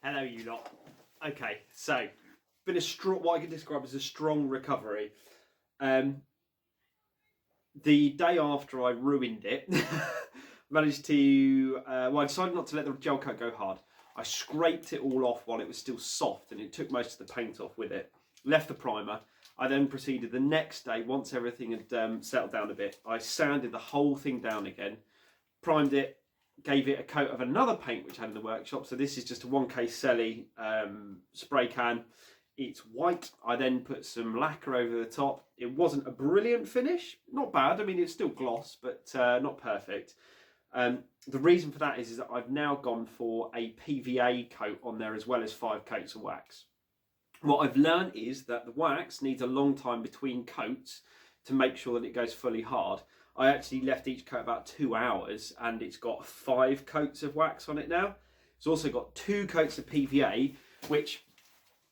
Hello, you lot. Okay, so been a strong, what I can describe as a strong recovery. The day after I ruined it, managed to, I decided not to let the gel coat go hard. I scraped it all off while it was still soft, and it took most of the paint off with it. Left the primer. I then proceeded the next day, once everything had settled down a bit, I sanded the whole thing down again, primed it, gave it a coat of another paint which I had in the workshop. So this is just a 1K Selly spray can. It's white. I then put some lacquer over the top. It wasn't a brilliant finish, not bad. I mean, it's still gloss, but not perfect. The reason for that is that I've now gone for a PVA coat on there as well as 5 coats of wax. What I've learned is that the wax needs a long time between coats to make sure that it goes fully hard. I actually left each coat about 2 hours, and it's got 5 coats of wax on it now. It's also got 2 coats of PVA, which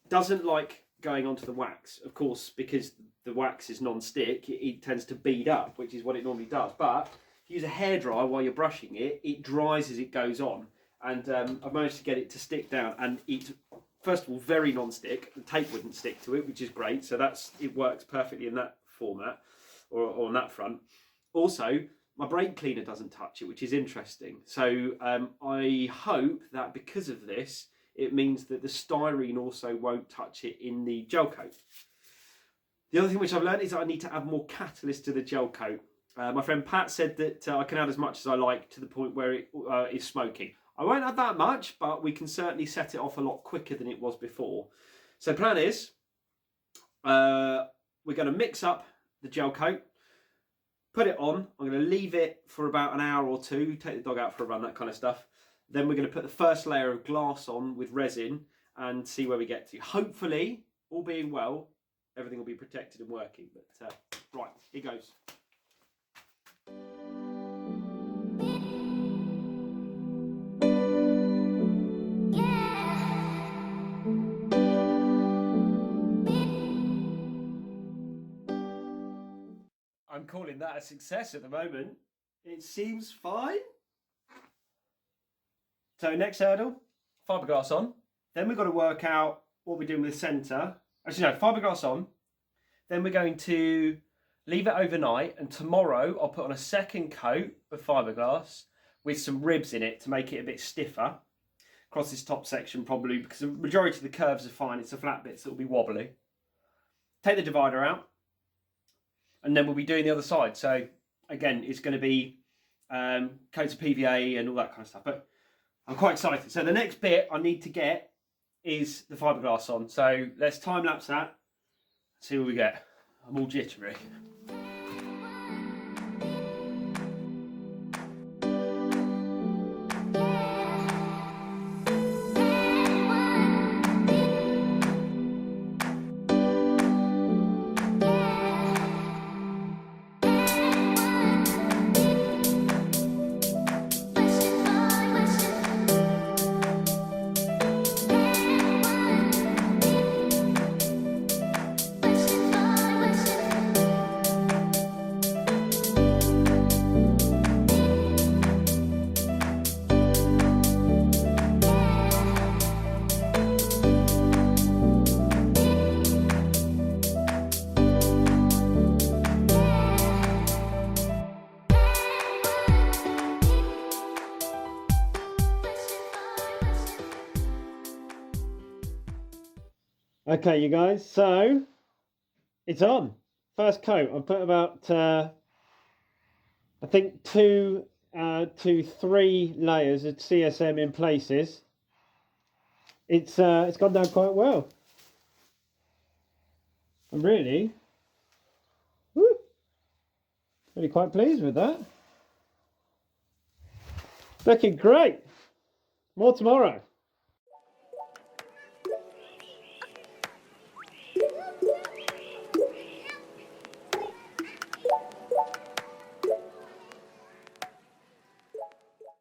doesn't like going onto the wax, of course, because the wax is non-stick. It tends to bead up, which is what it normally does. But if you use a hairdryer while you're brushing it, it dries as it goes on. And I've managed to get it to stick down, and it's, first of all, very non-stick. The tape wouldn't stick to it, which is great. So it works perfectly in that format, or on that front. Also, my brake cleaner doesn't touch it, which is interesting. So I hope that because of this, it means that the styrene also won't touch it in the gel coat. The other thing which I've learned is that I need to add more catalyst to the gel coat. My friend Pat said that I can add as much as I like to the point where it is smoking. I won't add that much, but we can certainly set it off a lot quicker than it was before. So the plan is, we're going to mix up the gel coat, put it on. I'm going to leave it for about an hour or two, take the dog out for a run, that kind of stuff. Then we're going to put the first layer of glass on with resin and see where we get to. Hopefully, all being well, everything will be protected and working. But right, here goes. I'm calling that a success at the moment. It seems fine. So next hurdle, fiberglass on. Then we've got to work out what we're doing with the centre. Actually no, fiberglass on. Then we're going to leave it overnight, and tomorrow I'll put on a second coat of fiberglass with some ribs in it to make it a bit stiffer across this top section, probably because the majority of the curves are fine. It's the flat bits that will be wobbly. Take the divider out, and then we'll be doing the other side. So again, it's going to be coats of PVA and all that kind of stuff. But I'm quite excited. So the next bit I need to get is the fiberglass on. So let's time lapse that, see what we get. I'm all jittery. Okay, you guys, so it's on. First coat. I put about, I think 2 to 3 layers of CSM in places. It's gone down quite well. I'm really quite pleased with that. Looking great. More tomorrow.